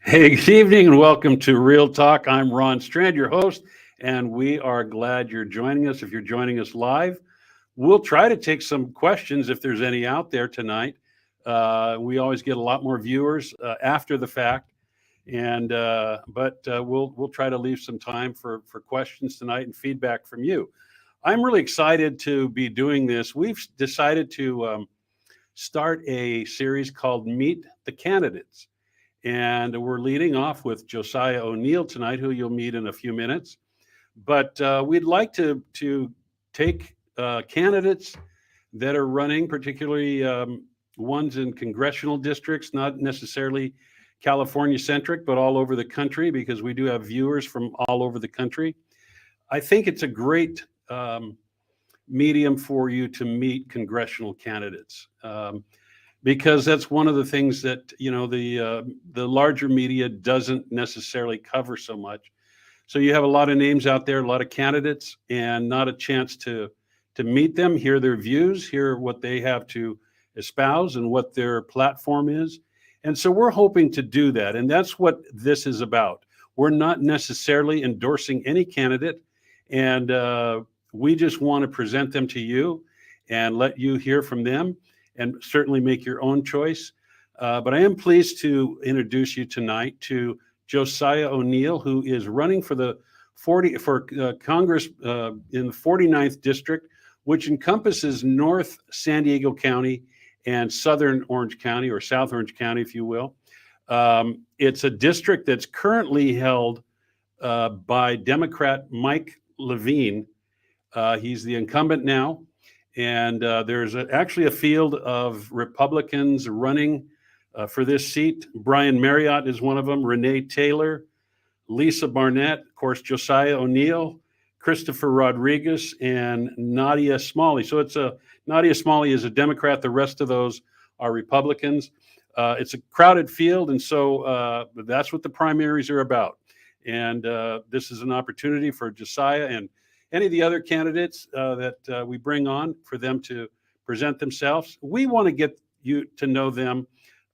Hey, good evening and welcome to Real Talk. I'm Ron Strand, your host, and we are glad you're joining us. If you're joining us live, we'll try to take some questions if there's any out there tonight. We always get a lot more viewers after the fact, and we'll try to leave some time for questions tonight and feedback from you. I'm really excited to be doing this. We've decided to start a series called Meet the Candidates. And we're leading off with Josiah O'Neil tonight, who you'll meet in a few minutes. But we'd like to take candidates that are running, particularly ones in congressional districts, not necessarily California centric, but all over the country, because we do have viewers from all over the country. I think it's a great medium for you to meet congressional candidates. Because that's one of the things that the larger media doesn't necessarily cover so much. So you have a lot of names out there, a lot of candidates, and not a chance to meet them, hear their views, hear what they have to espouse and what their platform is. And so we're hoping to do that, and that's what this is about. We're not necessarily endorsing any candidate, and we just want to present them to you and let you hear from them, and certainly make your own choice. But I am pleased to introduce you tonight to Josiah O'Neil, who is running for the Congress in the 49th District, which encompasses North San Diego County and Southern Orange County, or South Orange County, if you will. It's a district that's currently held by Democrat Mike Levine. He's the incumbent now. And there's actually a field of Republicans running for this seat. Brian Marriott is one of them, Renee Taylor, Lisa Barnett, of course, Josiah O'Neil, Christopher Rodriguez, and Nadia Smalley. So Nadia Smalley is a Democrat. The rest of those are Republicans. It's a crowded field, and so that's what the primaries are about. And this is an opportunity for Josiah and any of the other candidates that we bring on for them to present themselves. We want to get you to know them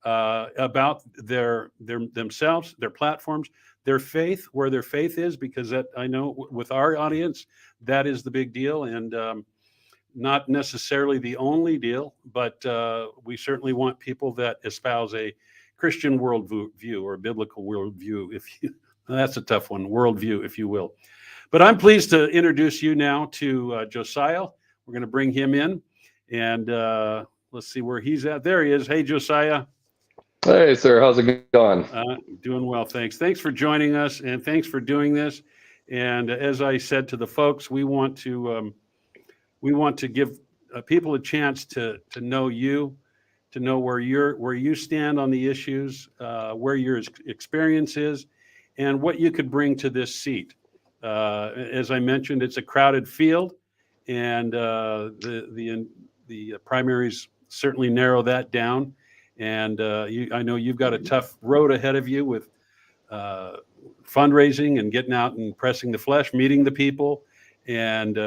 about themselves, their platforms, their faith, where their faith is, because that, I know with our audience, that is the big deal, and not necessarily the only deal, but we certainly want people that espouse a Christian worldview or a biblical worldview, that's a tough one, worldview, if you will. But I'm pleased to introduce you now to Josiah. We're going to bring him in, and let's see where he's at. There he is. Hey, Josiah. Hey, sir. How's it going? Doing well, thanks. Thanks for joining us, and thanks for doing this. And as I said to the folks, we want to give people a chance to know you, to know where you stand on the issues, where your experience is, and what you could bring to this seat. As I mentioned, it's a crowded field, and the primaries certainly narrow that down. And I know you've got a tough road ahead of you with fundraising and getting out and pressing the flesh, meeting the people, and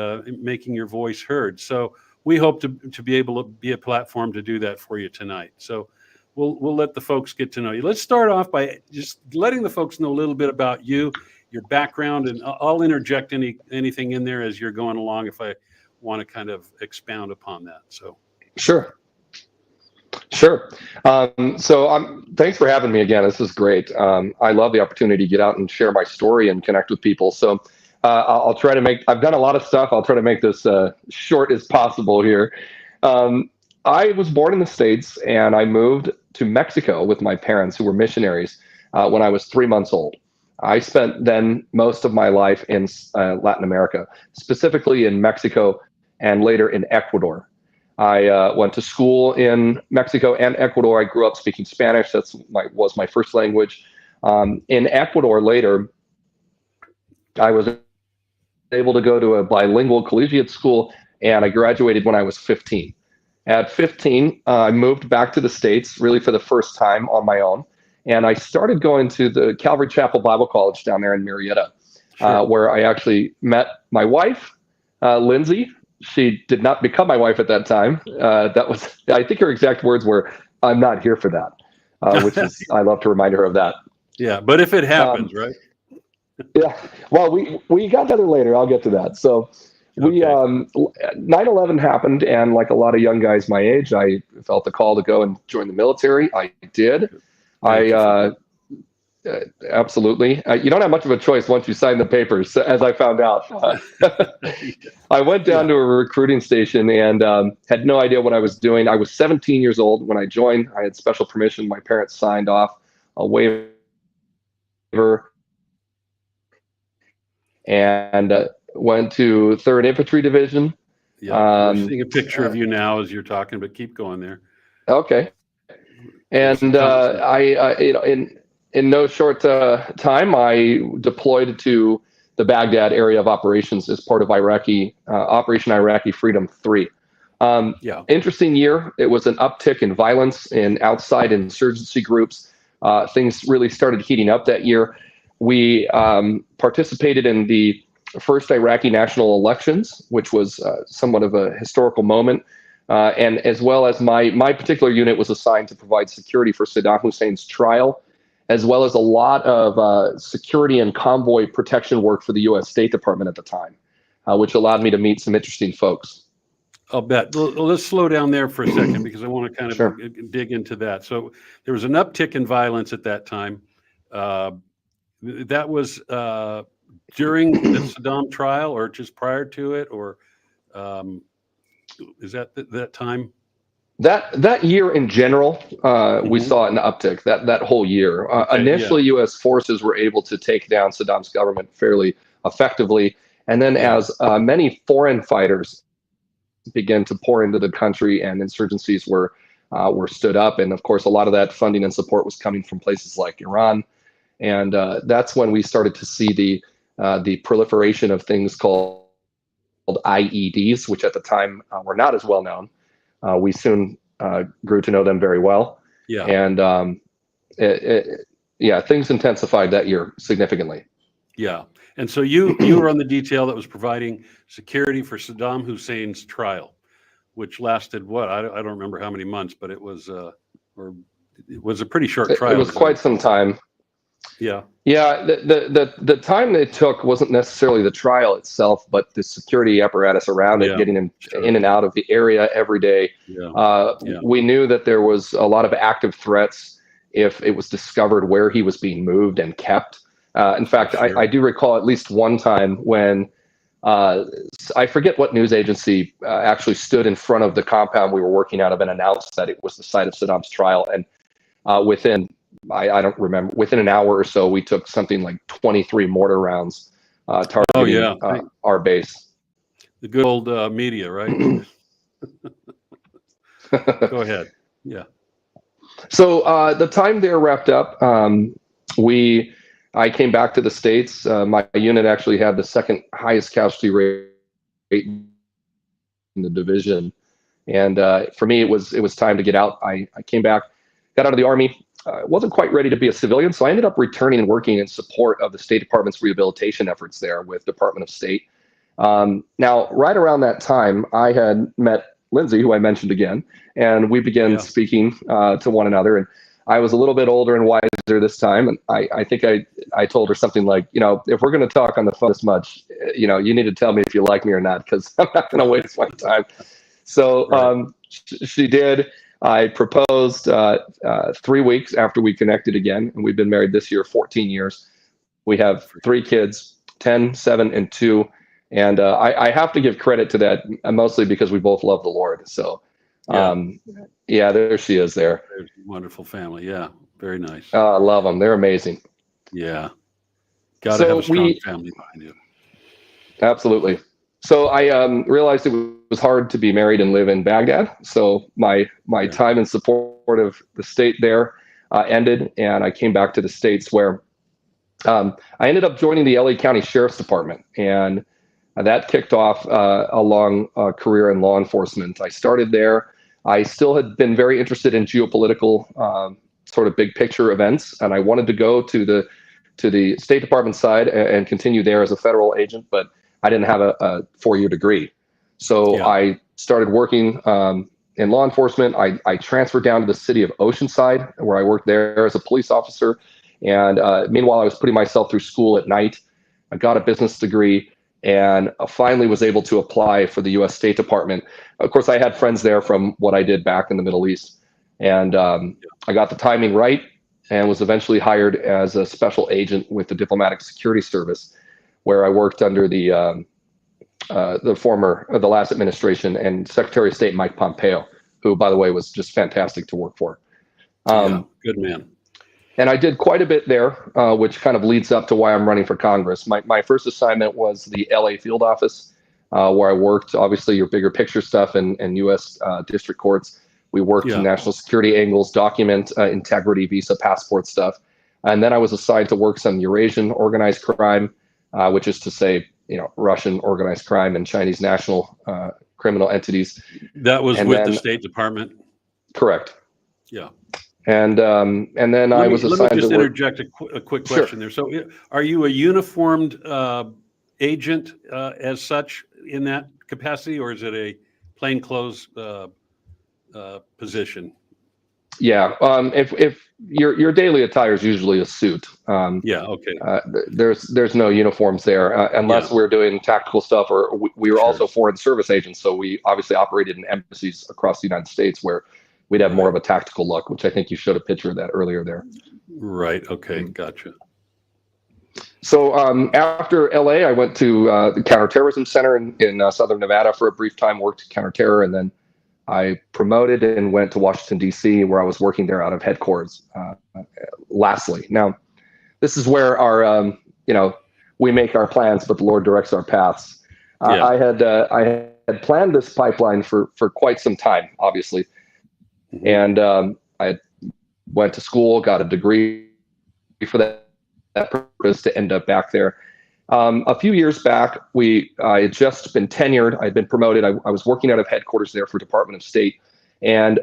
making your voice heard. So we hope to be able to be a platform to do that for you tonight. So we'll let the folks get to know you. Let's start off by just letting the folks know a little bit about you, your background, and I'll interject anything in there as you're going along if I want to kind of expound upon that. So Sure. Thanks for having me again. This is great. I love the opportunity to get out and share my story and connect with people. So I'll try to I've done a lot of stuff. I'll try to make this short as possible here. I was born in the States, and I moved to Mexico with my parents, who were missionaries, when I was 3 months old. I spent then most of my life in Latin America, specifically in Mexico and later in Ecuador. I went to school in Mexico and Ecuador. I grew up speaking Spanish. Was my first language. In Ecuador later, I was able to go to a bilingual collegiate school, and I graduated when I was 15. At 15, I moved back to the States, really for the first time on my own. And I started going to the Calvary Chapel Bible College down there in Murrieta, where I actually met my wife, Lindsay. She did not become my wife at that time. I think her exact words were, "I'm not here for that," which is, I love to remind her of that. Yeah, but if it Um, happens, right? yeah. Well, we got together later. I'll get to that. So we Okay. 9/11 happened, and like a lot of young guys my age, I felt the call to go and join the military. I did. I Thank you for that. absolutely. You don't have much of a choice once you sign the papers, as I found out. I went down Yeah. to a recruiting station and had no idea what I was doing. I was 17 years old when I joined. I had special permission. My parents signed off a waiver and went to 3rd Infantry Division. Yep. We're Um, seeing a picture of you now as you're talking, but keep going there. okay, There's a and constant. in no short time, I deployed to the Baghdad area of operations as part of Operation Iraqi Freedom 3. Yeah. Interesting year. It was an uptick in violence in outside insurgency groups. Things really started heating up that year. We participated in the first Iraqi national elections, which was somewhat of a historical moment. And as well as my particular unit was assigned to provide security for Saddam Hussein's trial, as well as a lot of security and convoy protection work for the U.S. State Department at the time, which allowed me to meet some interesting folks. I'll bet. Let's slow down there for a second because I want to kind Sure. of dig into that. So there was an uptick in violence at that time. Uh, that was during the Saddam trial, or just prior to it, or um, is that time? That year in general, we Hmm. saw an uptick. That whole year, Okay. Yeah. initially, U.S. forces were able to take down Saddam's government fairly effectively, and then Yeah. as many foreign fighters began to pour into the country and insurgencies were stood up, and of course, a lot of that funding and support was coming from places like Iran, and that's when we started to see the proliferation of things called IEDs, which at the time were not as well known. We soon grew to know them very well, Yeah. and yeah, things intensified that year significantly. Yeah. And so you were on the detail that was providing security for Saddam Hussein's trial, which lasted what? I don't remember how many months, but it was or it was a pretty short It trial was because I quite some time. yeah. Yeah, the time it took wasn't necessarily the trial itself, but the security apparatus around it, Yeah. getting him Sure. in and out of the area every day. Yeah. Uh, Yeah. we knew that there was a lot of active threats if it was discovered where he was being moved and kept. In For fact, sure. I do recall at least one time when uh, I forget what news agency actually stood in front of the compound we were working out of and announced that it was the site of Saddam's trial. And within I don't remember, within an hour or so, we took something like 23 mortar rounds Oh targeting yeah. our base. The good old media, right? Go ahead. Yeah. So the time there wrapped up. I came back to the States. My unit actually had the second highest casualty rate in the division, and for me, it was time to get out. I came back, got out of the Army. Wasn't quite ready to be a civilian, so I ended up returning and working in support of the State Department's rehabilitation efforts there with Department of State. Now, right around that time, I had met Lindsay, who I mentioned again, and we began Yeah. speaking to one another. And I was a little bit older and wiser this time, and I think I told her something like, if we're going to talk on the phone this much, you need to tell me if you like me or not, because I'm not going to waste my time. So Right. she did. I proposed 3 weeks after we connected again, and we've been married this year 14 years. We have 3 kids, 10, 7, and 2. And I have to give credit to that, mostly because we both love the Lord. So, Yeah. yeah, there she is there. There's a wonderful family. Yeah. Very nice. I love them. They're amazing. Yeah. Got to have a So strong family behind you. absolutely. So I realized it was hard to be married and live in Baghdad. So my Yeah. time in support of the state there ended, and I came back to the States, where I ended up joining the LA County Sheriff's Department, and that kicked off a long career in law enforcement. I started there. I still had been very interested in geopolitical sort of big picture events, and I wanted to go to the State Department side and continue there as a federal agent, but I didn't have a 4-year degree. So Yeah. I started working in law enforcement. I transferred down to the city of Oceanside, where I worked there as a police officer. And meanwhile, I was putting myself through school at night. I got a business degree and finally was able to apply for the U.S. State Department. Of course, I had friends there from what I did back in the Middle East. And I got the timing right and was eventually hired as a special agent with the Diplomatic Security Service, where I worked under the last administration and Secretary of State Mike Pompeo, who, by the way, was just fantastic to work for. Good man. And I did quite a bit there, which kind of leads up to why I'm running for Congress. My first assignment was the LA field office, where I worked, obviously, your bigger picture stuff and U.S. district courts. We worked national security angles, document integrity, visa, passport stuff. And then I was assigned to work some Eurasian organized crime, which is to say, Russian organized crime and Chinese national criminal entities. That was with the State Department? Correct. Yeah. And then I was assigned to work. Let me just interject a quick question there. So are you a uniformed agent as such in that capacity, or is it a plainclothes position? Yeah. If your daily attire is usually a suit. Okay. There's no uniforms there unless we're doing tactical stuff, or we were also foreign service agents. So we obviously operated in embassies across the United States where we'd have more of a tactical look, which I think you showed a picture of that earlier there. Right. Okay. Gotcha. So after LA, I went to the Counterterrorism Center in Southern Nevada for a brief time, worked counterterror, and then I promoted and went to Washington, D.C., where I was working there out of headquarters. Lastly, now, this is where our, we make our plans, but the Lord directs our paths. I had planned this pipeline for quite some time, obviously. And I went to school, got a degree for that purpose to end up back there. A few years back, I had just been tenured. I'd been promoted. I was working out of headquarters there for Department of State. And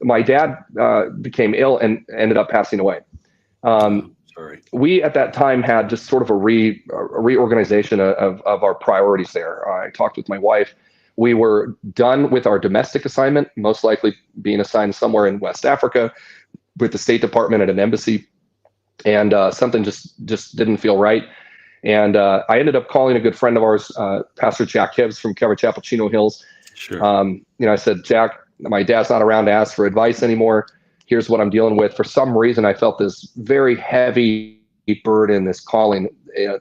my dad became ill and ended up passing away. Sorry. We, at that time, had just sort of a reorganization of our priorities there. I talked with my wife. We were done with our domestic assignment, most likely being assigned somewhere in West Africa with the State Department at an embassy. And something just didn't feel right. And I ended up calling a good friend of ours, Pastor Jack Hibbs from Calvary Chapel, Chino Hills. Sure. I said, Jack, my dad's not around to ask for advice anymore. Here's what I'm dealing with. For some reason, I felt this very heavy burden, this calling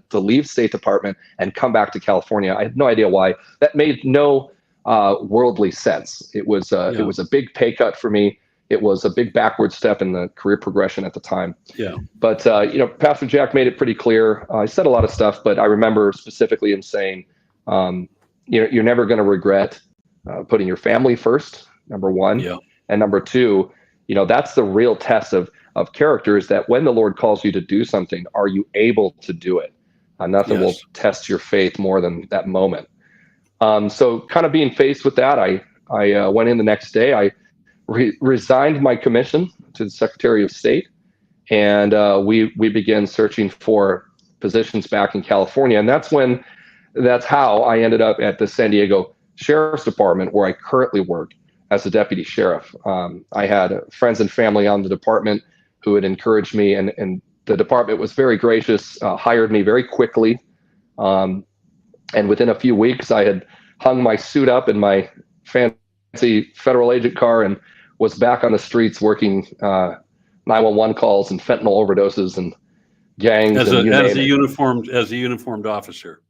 to leave State Department and come back to California. I had no idea why. That made no worldly sense. It was a big pay cut for me. It was a big backward step in the career progression at the time. Yeah. But Pastor Jack made it pretty clear. I said a lot of stuff, but I remember specifically him saying, you're never going to regret putting your family first, number one. Yeah. And number two, that's the real test of character, is that when the Lord calls you to do something, are you able to do it? Nothing will test your faith more than that moment. So kind of being faced with that, I went in the next day. I resigned my commission to the Secretary of State, and we began searching for positions back in California. And that's how I ended up at the San Diego Sheriff's Department, where I currently work as a deputy sheriff. I had friends and family on the department who had encouraged me, and the department was very gracious, hired me very quickly. And within a few weeks, I had hung my suit up in my fancy federal agent car and was back on the streets working 911 calls and fentanyl overdoses and gangs. As a uniformed officer.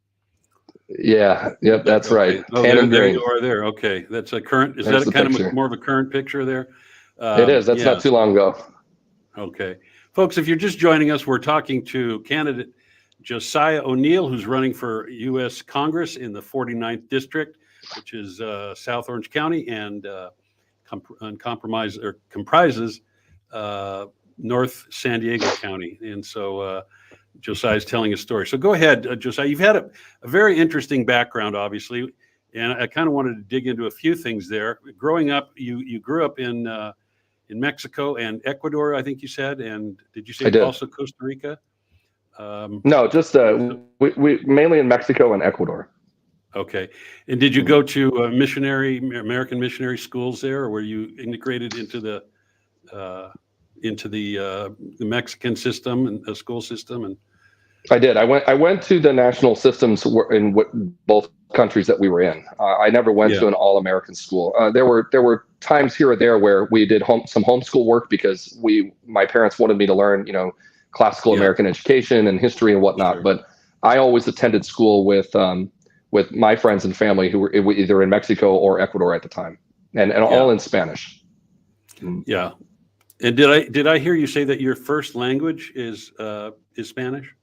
Yeah. Yep. That's right. Oh, there you are there. Okay. That's a current. Is that kind of more of a current picture there? It is. That's not too long ago. Okay. Folks, if you're just joining us, we're talking to candidate Josiah O'Neil, who's running for U.S. Congress in the 49th District, which is South Orange County, and comprises North San Diego County. And so Josiah's telling a story. So go ahead, Josiah. You've had a very interesting background, obviously, and I kind of wanted to dig into a few things there. Growing up, you grew up in Mexico and Ecuador, I think you said, and did you say also Costa Rica? No, just we mainly in Mexico and Ecuador. Okay. And did you go to American missionary schools there, or were you integrated into the into the Mexican system and the school system? And I did. I went to the national systems in both countries that we were in. I never went yeah, to an all-American school. There were times here or there where we did some homeschool work because my parents wanted me to learn, classical yeah, American education and history and whatnot. sure, But I always attended school with my friends and family who were either in Mexico or Ecuador at the time, and yeah, all in Spanish. yeah. And did I hear you say that your first language is Spanish?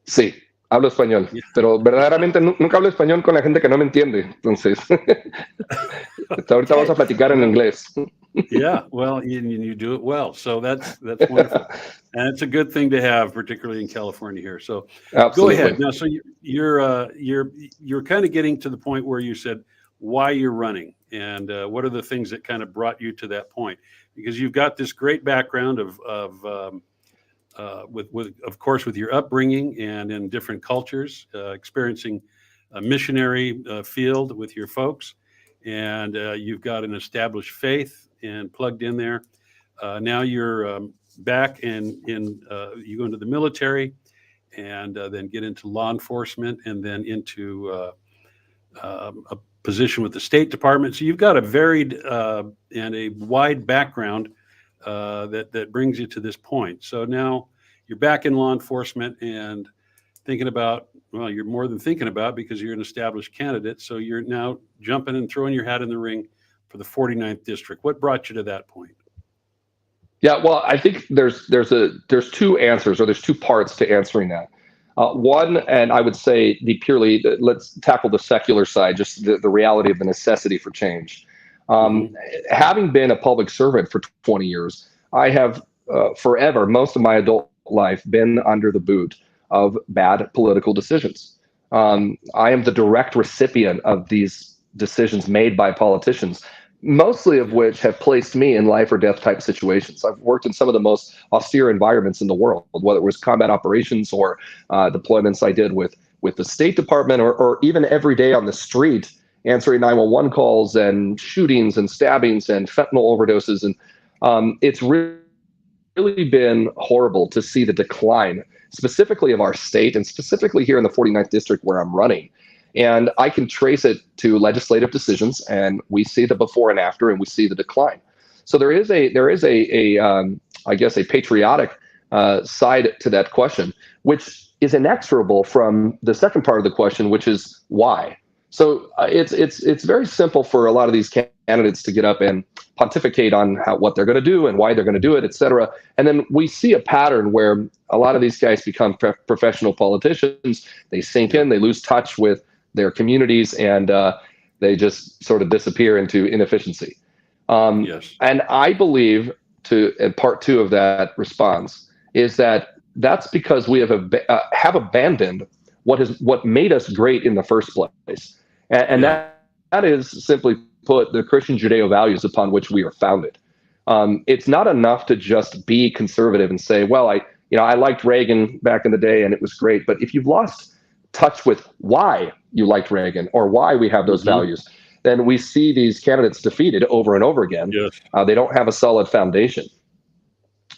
Sí, hablo español, Yeah. pero verdaderamente nunca hablo español con la gente que no me entiende. Entonces, ahorita vamos Okay. a platicar en Well, inglés. yeah. Well, you do it well, so that's wonderful, and it's a good thing to have, particularly in California here. So, go ahead Absolutely. now. So you're kind of getting to the point where you said why you're running, and what are the things that kind of brought you to that point? Because you've got this great background with of course with your upbringing and in different cultures, experiencing a missionary field with your folks, and you've got an established faith and plugged in there. Now you're back and you go into the military, and then get into law enforcement, and then into a position with the State Department. So you've got a varied and a wide background that brings you to this point. So now you're back in law enforcement and thinking about, well, you're more than thinking about, because you're an established candidate. So you're now jumping and throwing your hat in the ring for the 49th district. What brought you to that point? Yeah, well, I think there's two answers, or there's two parts to answering that. One, and I would say let's tackle the secular side, just the reality of the necessity for change. Um, Hmm. Having been a public servant for 20 years, I have forever, most of my adult life, been under the boot of bad political decisions. I am the direct recipient of these decisions made by politicians, mostly of Yeah. which have placed me in life or death type situations. I've worked in some of the most austere environments in the world, whether it was combat operations or deployments I did with the State Department, or even every day on the street answering 911 calls and shootings and stabbings and fentanyl overdoses. And it's really been horrible to see the decline, specifically of our state and specifically here in the 49th district where I'm running. And I can trace it to legislative decisions, and we see the before and after, and we see the decline. So I guess a patriotic side to that question, which is inexorable from the second part of the question, which is why. So it's very simple for a lot of these candidates to get up and pontificate on what they're going to do and why they're going to do it, et cetera. And then we see a pattern where a lot of these guys become professional politicians. They sink Yeah. in, they lose touch with their communities, and they just sort of disappear into inefficiency. Yes. And I believe, and part two of that response is that's because we have abandoned what made us great in the first place, and Yeah. that is simply put the Christian Judeo values upon which we are founded. It's not enough to just be conservative and say, well, I liked Reagan back in the day and it was great, but if you've lost touch with why you liked Reagan or why we have those Hmm. values, then we see these candidates defeated over and over again. Yes. They don't have a solid foundation.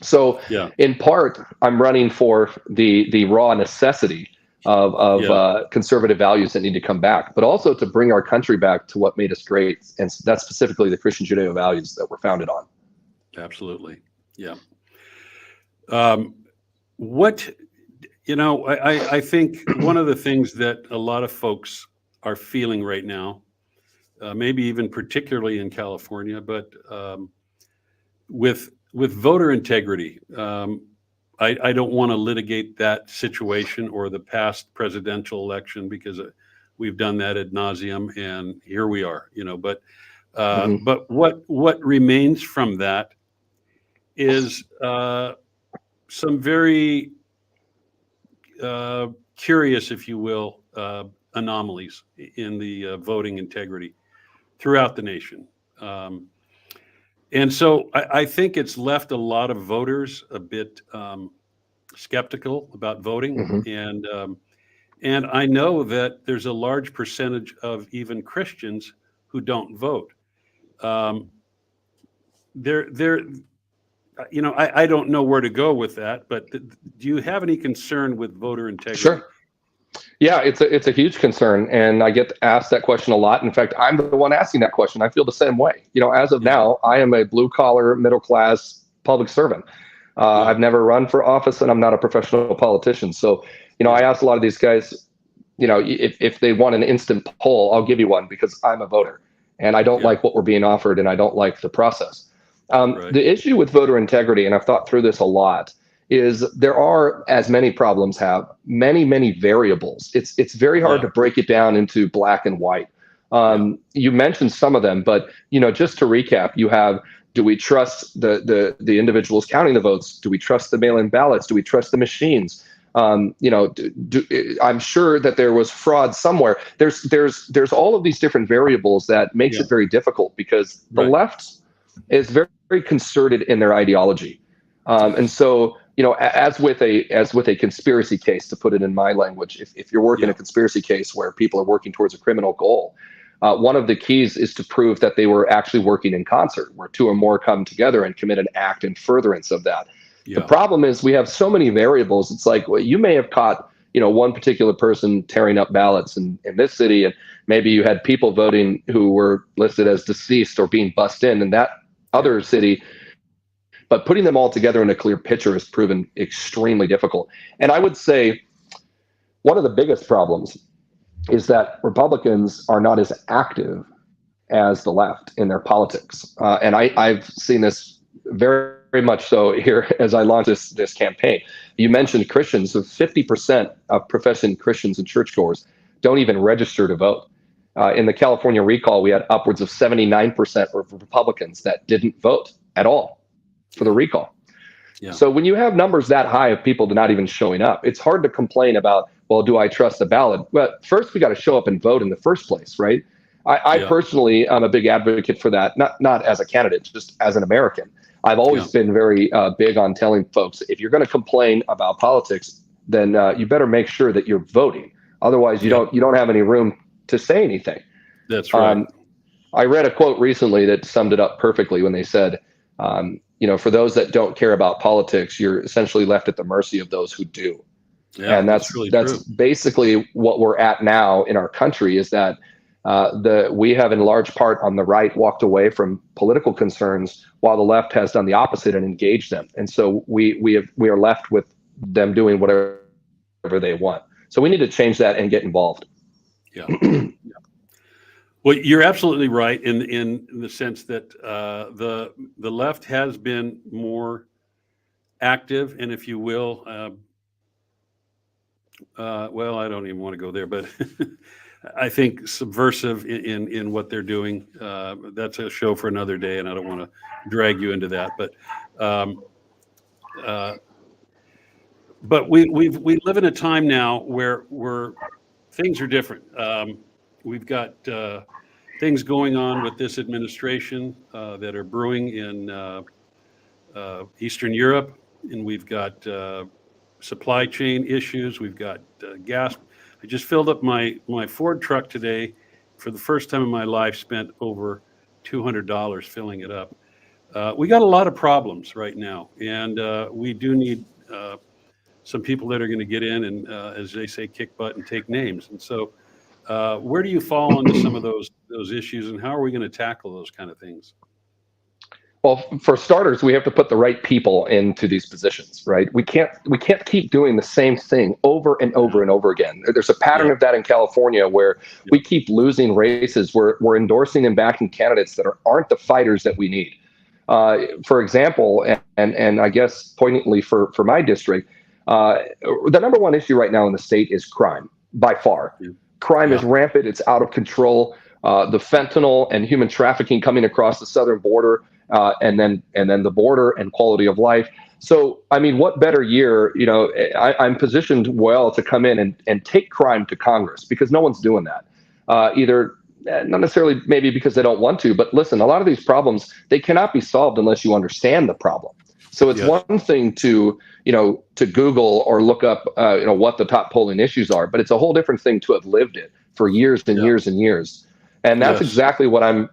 So, Yeah. in part, I'm running for the raw necessity of Yeah. conservative values that need to come back, but also to bring our country back to what made us great, and that's specifically the Christian Judeo values that we're founded on. Absolutely. Yeah. Um, what I think one of the things that a lot of folks are feeling right now, maybe even particularly in California, but with voter integrity. I don't want to litigate that situation or the past presidential election, because we've done that ad nauseum, and here we are. Mhm. But what remains from that is some very curious, if you will, anomalies in the voting integrity throughout the nation. And so I think it's left a lot of voters a bit skeptical about voting. Mhm. And I know that there's a large percentage of even Christians who don't vote. Um, there, I don't know where to go with that, but do you have any concern with voter integrity? Sure. Yeah, it's a huge concern, and I get asked that question a lot. In fact, I'm the one asking that question. I feel the same way. As of Yeah. now, I am a blue collar, middle class public servant. Yeah. I've never run for office, and I'm not a professional politician. So, I ask a lot of these guys, if they want an instant poll, I'll give you one because I'm a voter, and I don't Yeah. like what we're being offered, and I don't like the process. Right. The issue with voter integrity, and I've thought through this a lot, is there are, as many problems have, many, many variables. It's very hard Yeah. to break it down into black and white. You mentioned some of them, but just to recap, you have: do we trust the individuals counting the votes? Do we trust the mail-in ballots? Do we trust the machines? I'm sure that there was fraud somewhere. There's all of these different variables that makes Yeah. it very difficult because the Right. left is very, very concerted in their ideology, and so as with a conspiracy case, to put it in my language, if you're working Yeah. a conspiracy case where people are working towards a criminal goal, one of the keys is to prove that they were actually working in concert, where two or more come together and commit an act in furtherance of that. The Yeah. problem is we have so many variables. It's like, well, you may have caught one particular person tearing up ballots in this city, and maybe you had people voting who were listed as deceased or being bussed in that other city. But putting them all together in a clear picture has proven extremely difficult. And I would say one of the biggest problems is that Republicans are not as active as the left in their politics. And I've seen this very, very much so here as I launch this campaign. You mentioned Christians, so 50% of professing Christians and churchgoers don't even register to vote. In the California recall, we had upwards of 79% of Republicans that didn't vote at all for the recall. Yeah. So when you have numbers that high of people not even showing up, it's hard to complain about, well, do I trust the ballot? But first, we got to show up and vote in the first place, right? I Yeah. personally am a big advocate for that, not as a candidate, just as an American. I've always been very big on telling folks, if you're going to complain about politics, then you better make sure that you're voting. Otherwise, you don't have any room to say anything. That's right. I read a quote recently that summed it up perfectly when they said, for those that don't care about politics, you're essentially left at the mercy of those who do. Yeah, And that's really true. basically what we're at now in our country, is that we have in large part on the right walked away from political concerns, while the left has done the opposite and engaged them. And so we are left with them doing whatever they want. So we need to change that and get involved. Yeah. Well, you're absolutely right in the sense that the left has been more active, and if you will, well, I don't even want to go there, but I think subversive in what they're doing. That's a show for another day, and I don't want to drag you into that. But we live in a time now where things are different. We've got things going on with this administration that are brewing in Eastern Europe, and we've got supply chain issues. We've got gas. I just filled up my Ford truck today. For the first time in my life, spent over $200 filling it up. We got a lot of problems right now, and we do need some people that are going to get in and, as they say, kick butt and take names. And so where do you fall into some of those issues, and how are we going to tackle those kind of things? Well, for starters, we have to put the right people into these positions, right? We can't keep doing the same thing over and over and over again. There's a pattern of that in California where we keep losing races. We're endorsing and backing candidates that aren't the fighters that we need. For example, and I guess poignantly for my district, the number one issue right now in the state is crime, by far. Crime is rampant. It's out of control. The fentanyl and human trafficking coming across the southern border, and then the border and quality of life. So, I mean, what better year? I'm positioned well to come in and take crime to Congress, because no one's doing that. Either not necessarily maybe because they don't want to, but listen, a lot of these problems, they cannot be solved unless you understand the problem. So it's one thing to Google or look up, what the top polling issues are, but it's a whole different thing to have lived it for years and years and years. And that's exactly what I'm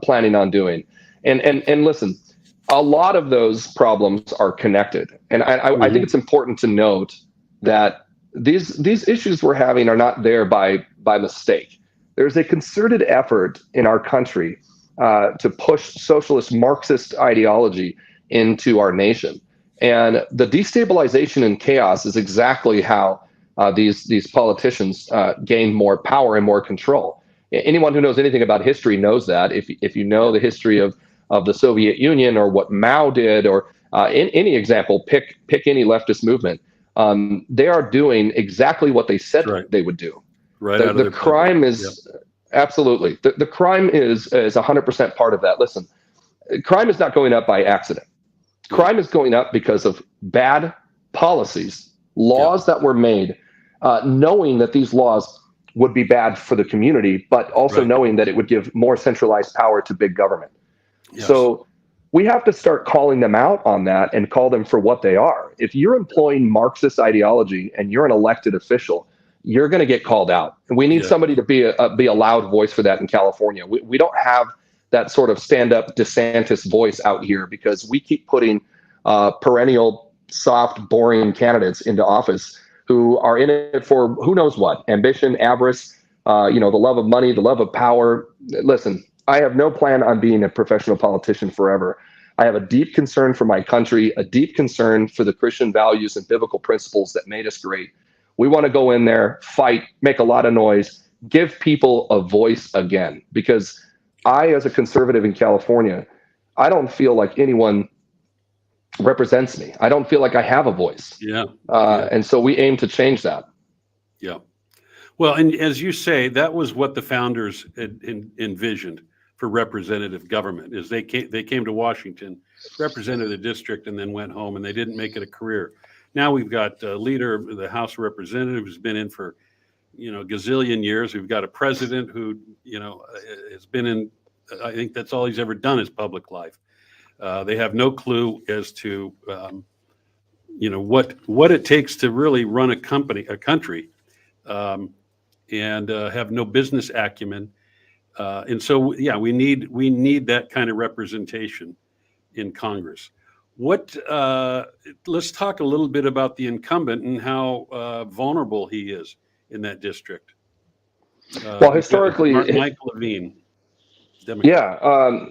planning on doing. And listen, a lot of those problems are connected. And I think it's important to note that these issues we're having are not there by mistake. There's a concerted effort in our country to push socialist Marxist ideology into our nation. And the destabilization and chaos is exactly how these politicians gain more power and more control. Anyone who knows anything about history knows that. If you know the history of the Soviet Union or what Mao did, or in any example, pick any leftist movement, they are doing exactly what they said they would do. Right. The crime is absolutely the crime is 100% part of that. Listen, crime is not going up by accident. Crime is going up because of bad policies, laws that were made, knowing that these laws would be bad for the community, but also knowing that it would give more centralized power to big government. Yes. So we have to start calling them out on that and call them for what they are. If you're employing Marxist ideology and you're an elected official, you're going to get called out. And we need somebody to be a loud voice for that in California. We don't have that sort of stand-up DeSantis voice out here because we keep putting perennial, soft, boring candidates into office who are in it for who knows what, ambition, avarice, the love of money, the love of power. Listen, I have no plan on being a professional politician forever. I have a deep concern for my country, a deep concern for the Christian values and biblical principles that made us great. We want to go in there, fight, make a lot of noise, give people a voice again. Because I, as a conservative in California, I don't feel like anyone represents me. I don't feel like I have a voice. And so we aim to change that. Yeah. Well, and as you say, that was what the founders envisioned for representative government. Is they came to Washington, represented the district, and then went home, and they didn't make it a career. Now we've got a leader of the House of Representatives who's been in for, gazillion years. We've got a president who, has been in. I think that's all he's ever done is public life. They have no clue as to, what it takes to really run a country, and have no business acumen. And so, we need that kind of representation in Congress. Let's talk a little bit about the incumbent and how vulnerable he is in that district. Well, historically, Mike Levine. Democrat.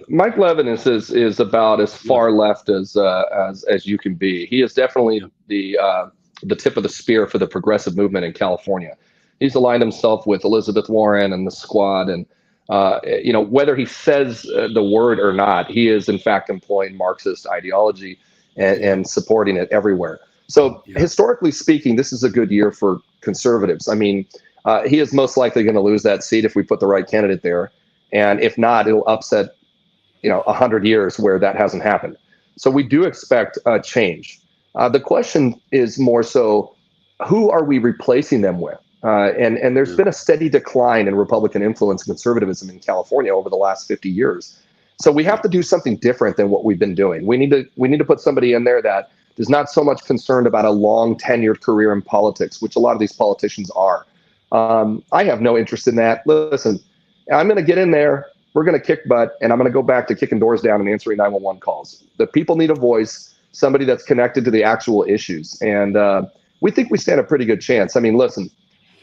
Mike Levin is about as far left as you can be. He is definitely the tip of the spear for the progressive movement in California. He's aligned himself with Elizabeth Warren and the Squad, and whether he says the word or not, he is in fact employing Marxist ideology and supporting it everywhere. So historically speaking, this is a good year for conservatives. I mean, he is most likely going to lose that seat if we put the right candidate there. And if not, it'll upset, 100 years where that hasn't happened. So we do expect a change. The question is more so, who are we replacing them with? And there's been a steady decline in Republican influence and conservatism in California over the last 50 years. So we have to do something different than what we've been doing. We need to put somebody in there that is not so much concerned about a long tenured career in politics, which a lot of these politicians are. I have no interest in that. Listen, I'm going to get in there. We're going to kick butt, and I'm going to go back to kicking doors down and answering 911 calls. The people need a voice, somebody that's connected to the actual issues. And we think we stand a pretty good chance. I mean, listen,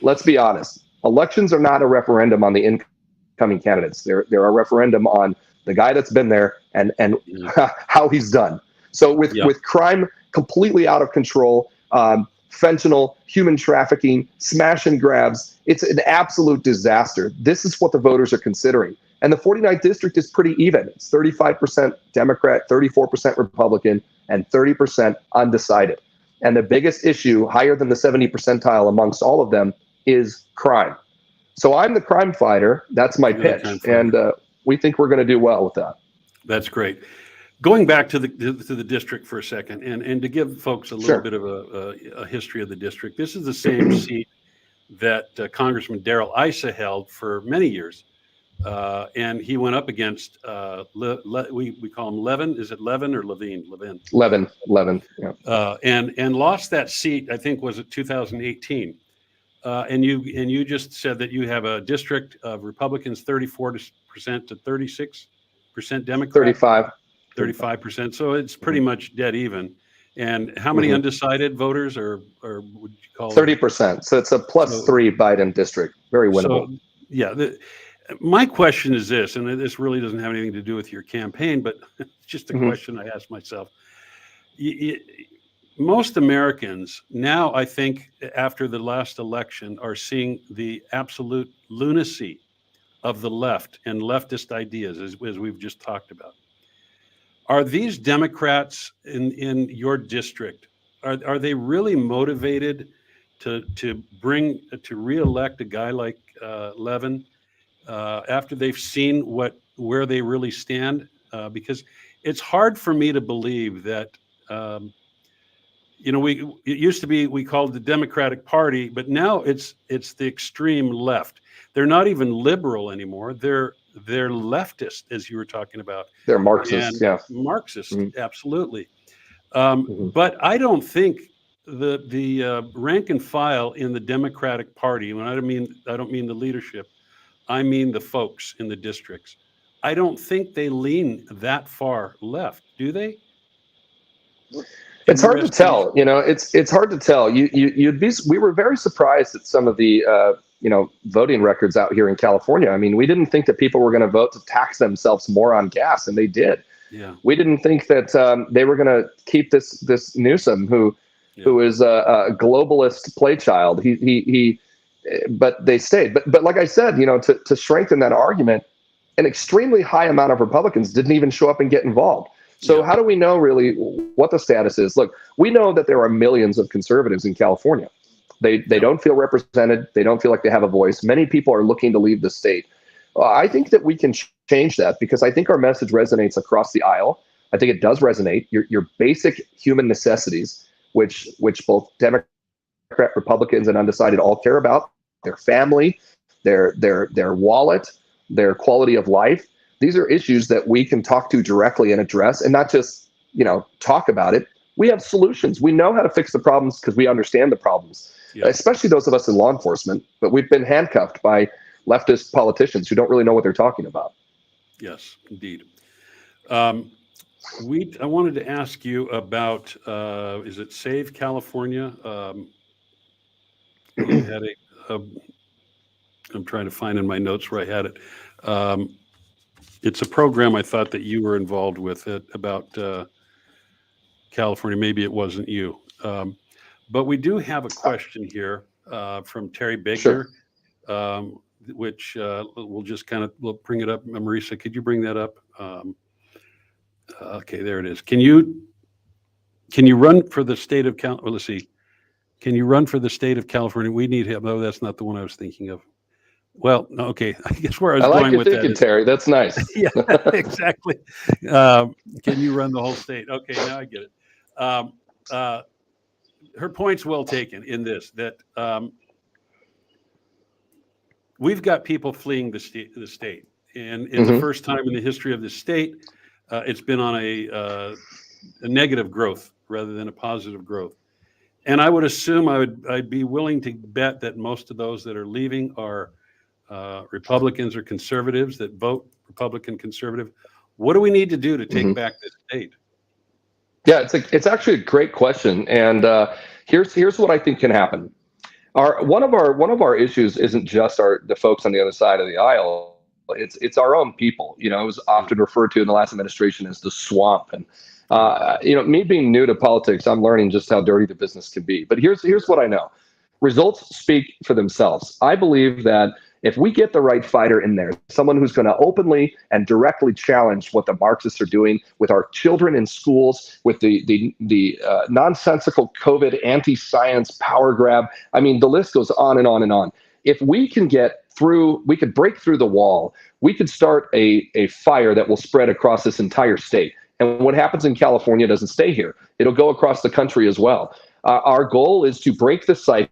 let's be honest. Elections are not a referendum on the incoming candidates. They're a referendum on the guy that's been there and how he's done. So with crime completely out of control, fentanyl, human trafficking, smash and grabs, it's an absolute disaster. This is what the voters are considering. And the 49th district is pretty even. It's 35% Democrat, 34% Republican, and 30% undecided. And the biggest issue, higher than the 70 percentile amongst all of them, is crime. So I'm the crime fighter. That's my pitch. And we think we're going to do well with that. That's great. Going back to the district for a second, and to give folks a little bit of a history of the district, this is the same seat that Congressman Darrell Issa held for many years, and he went up against we call him Levin. Is it Levin or Levine? Levin. Yeah. And lost that seat. I think was it 2018. And you just said that you have a district of Republicans 34% to 36% Democrat. 35. 35%. So it's pretty much dead even. And how many undecided voters, or would you call 30%? So it's a +3 Biden district. Very winnable. So, yeah. My question is this, and this really doesn't have anything to do with your campaign, but it's just a question I ask myself. Most Americans now, I think, after the last election, are seeing the absolute lunacy of the left and leftist ideas, as we've just talked about. Are these Democrats in your district, are they really motivated to reelect a guy like Levin after they've seen where they really stand? Because it's hard for me to believe that. It used to be, we called the Democratic Party, but now it's the extreme left. They're not even liberal anymore. They're leftist, as you were talking about. They're Marxist, yeah. Marxist, absolutely. But I don't think the rank and file in the Democratic Party, and I don't mean the leadership, I mean the folks in the districts. I don't think they lean that far left, do they? It's hard to tell. It's hard to tell. We were very surprised at some of the voting records out here in California. I mean, we didn't think that people were going to vote to tax themselves more on gas, and they did. Yeah. We didn't think that they were going to keep this Newsom, who is a globalist playchild. But they stayed. But like I said, to strengthen that argument, an extremely high amount of Republicans didn't even show up and get involved. So how do we know really what the status is? Look, we know that there are millions of conservatives in California. They don't feel represented. They don't feel like they have a voice. Many people are looking to leave the state. I think that we can change that, because I think our message resonates across the aisle. I think it does resonate. Your basic human necessities, which both Democrat, Republicans, and undecided all care about: their family, their wallet, their quality of life. These are issues that we can talk to directly and address, and not just, talk about it. We have solutions. We know how to fix the problems because we understand the problems, especially those of us in law enforcement. But we've been handcuffed by leftist politicians who don't really know what they're talking about. Yes, indeed. I wanted to ask you about, is it Save California? You had I'm trying to find in my notes where I had it. It's a program I thought that you were involved with about California. Maybe it wasn't you. But we do have a question here from Terry Baker, which we'll just we'll bring it up. Marisa, could you bring that up? Okay, there it is. Can you run for the state of California? Let's see. Can you run for the state of California? We need help. No, that's not the one I was thinking of. Well, okay. I guess where I was going with that is, Terry. That's nice. Yeah, exactly. Can you run the whole state? Okay, now I get it. Her point's well taken in this, that we've got people fleeing the state, and in the first time in the history of the state, it's been on a negative growth rather than a positive growth. And I would assume I'd be willing to bet that most of those that are leaving are Republicans or conservatives that vote Republican, conservative. What do we need to do to take back this state? Yeah, it's actually a great question, and here's what I think can happen. One of our issues isn't just the folks on the other side of the aisle. It's our own people. It was often referred to in the last administration as the swamp, and me being new to politics, I'm learning just how dirty the business can be. But here's what I know: results speak for themselves. I believe that if we get the right fighter in there, someone who's going to openly and directly challenge what the Marxists are doing with our children in schools, with the nonsensical COVID anti-science power grab. I mean, the list goes on and on and on. If we can get through, we could break through the wall. We could start a fire that will spread across this entire state. And what happens in California doesn't stay here. It'll go across the country as well. Our goal is to break the cycle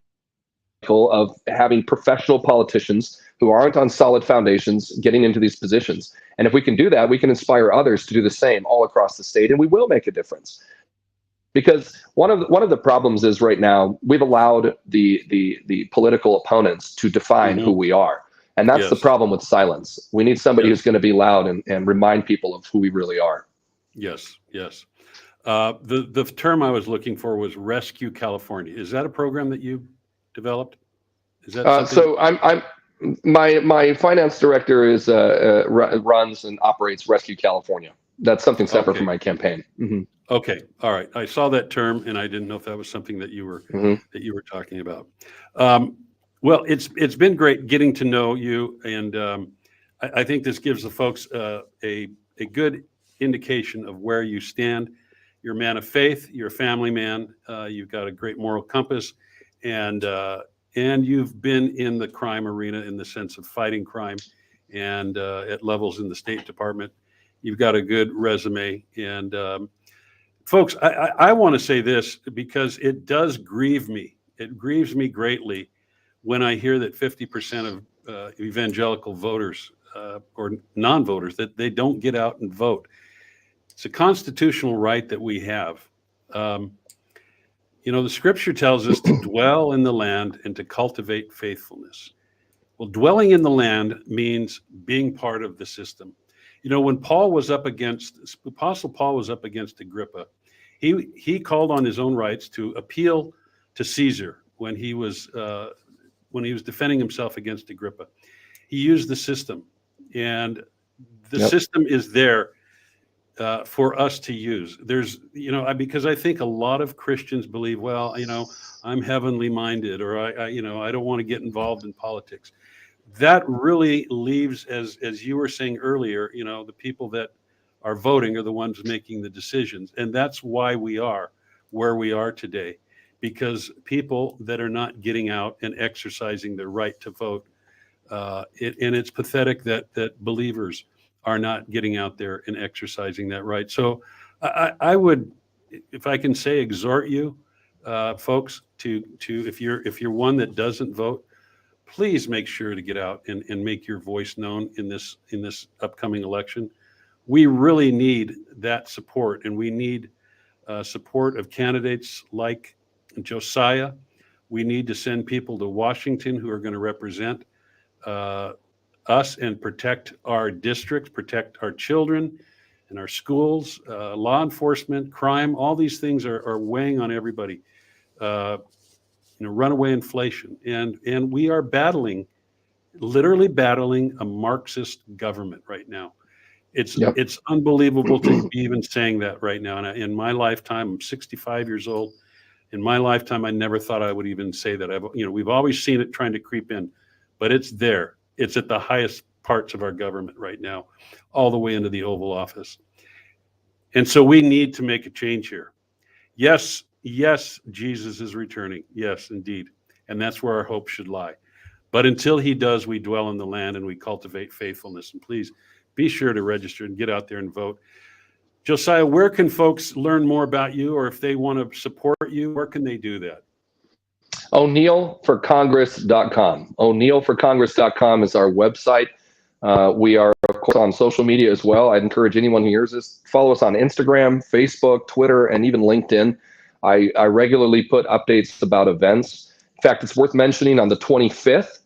of having professional politicians who aren't on solid foundations getting into these positions. And if we can do that, we can inspire others to do the same all across the state, and we will make a difference. Because one of the problems is right now we've allowed the political opponents to define who we are. And that's the problem with silence. We need somebody who's going to be loud and remind people of who we really are. Yes, yes. The term I was looking for was Rescue California. Is that a program that you developed? Is that something? So I'm my finance director is runs and operates Rescue California. That's something separate from Okay. my campaign. Okay. All right. I saw that term and I didn't know if that was something that Hmm. you were talking about. Um, well, it's been great getting to know you, and I think this gives the folks a good indication of where you stand. You're a man of faith. You're a family man. You've got a great moral compass, and you've been in the crime arena in the sense of fighting crime, and at levels in the State Department. You've got a good resume, and folks, I want to say this because it does grieve me. It grieves me greatly when I hear that 50% of evangelical voters or non-voters that they don't get out and vote. It's a constitutional right that we have. Um, the scripture tells us to dwell in the land and to cultivate faithfulness. Well, dwelling in the land means being part of the system. When Apostle Paul was up against Agrippa, he called on his own rights to appeal to Caesar when he was defending himself against Agrippa. He used the system, and the Yep. system is there for us to use. Because I think a lot of Christians believe, well, I'm heavenly minded, or I don't want to get involved in politics. That really leaves, as you were saying earlier, the people that are voting are the ones making the decisions, and that's why we are where we are today, because people that are not getting out and exercising their right to vote, and it's pathetic that believers are not getting out there and exercising that right. So I would, if I can say, exhort you, folks, to if you're one that doesn't vote, please make sure to get out and make your voice known in this upcoming election. We really need that support, and we need support of candidates like Josiah. We need to send people to Washington who are going to represent uh, us and protect our districts, protect our children and our schools, law enforcement, crime. All these things are weighing on everybody. Uh, Runaway inflation, and we are literally battling a Marxist government right now. It's Yep. it's unbelievable to be even saying that right now. And in my lifetime, I'm 65 years old. In my lifetime, I never thought I would even say that. We've always seen it trying to creep in, but it's there. It's at the highest parts of our government right now, all the way into the Oval Office. And so we need to make a change here. Yes, yes, Jesus is returning. Yes, indeed. And that's where our hope should lie. But until he does, we dwell in the land and we cultivate faithfulness. And please be sure to register and get out there and vote. Josiah, where can folks learn more about you, or if they want to support you, where can they do that? O'NeilForCongress.com. O'NeilForCongress.com is our website. We are, of course, on social media as well. I'd encourage anyone who hears this, follow us on Instagram, Facebook, Twitter, and even LinkedIn. I regularly put updates about events. In fact, it's worth mentioning on the 25th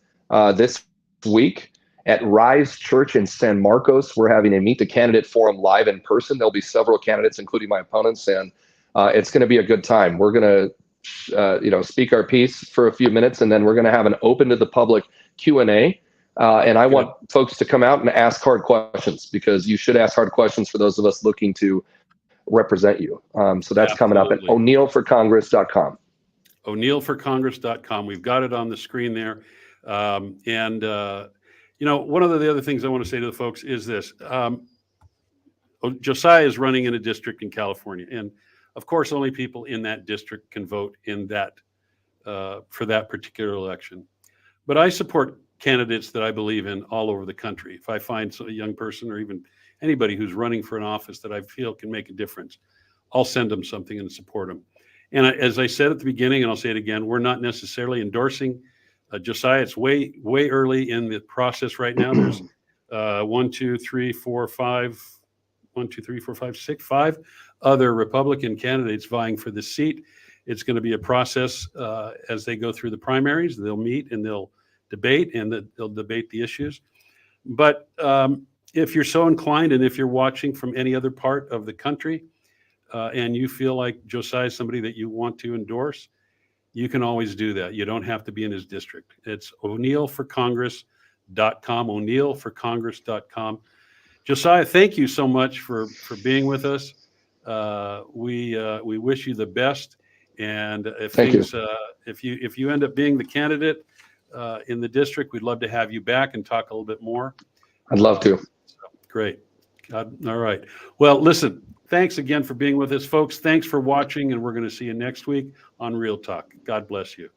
this week at Rise Church in San Marcos, we're having a Meet the Candidate Forum live in person. There'll be several candidates, including my opponents, and it's going to be a good time. We're going to speak our piece for a few minutes, and then we're going to have an open to the public Q&A. And I want folks to come out and ask hard questions, because you should ask hard questions for those of us looking to represent you. So that's coming up at O'NeilForCongress.com. O'NeilForCongress.com. We've got it on the screen there. One of the other things I want to say to the folks is this. Josiah is running in a district in California, and of course, only people in that district can vote in that for that particular election. But I support candidates that I believe in all over the country. If I find a young person or even anybody who's running for an office that I feel can make a difference, I'll send them something and support them. And as I said at the beginning, and I'll say it again, we're not necessarily endorsing Josiah. It's way early in the process right now. There's 5 other Republican candidates vying for the seat. It's going to be a process as they go through the primaries. They'll meet and they'll debate, and they'll debate the issues. But if you're so inclined, and if you're watching from any other part of the country, and you feel like Josiah is somebody that you want to endorse, you can always do that. You don't have to be in his district. It's o'neilforcongress.com, o'neilforcongress.com. Josiah, thank you so much for being with us. We wish you the best, and if you end up being the candidate in the district, we'd love to have you back and talk a little bit more. I'd love to. Great. All right. Well, listen, thanks again for being with us, folks. Thanks for watching, and we're going to see you next week on Real Talk. God bless you.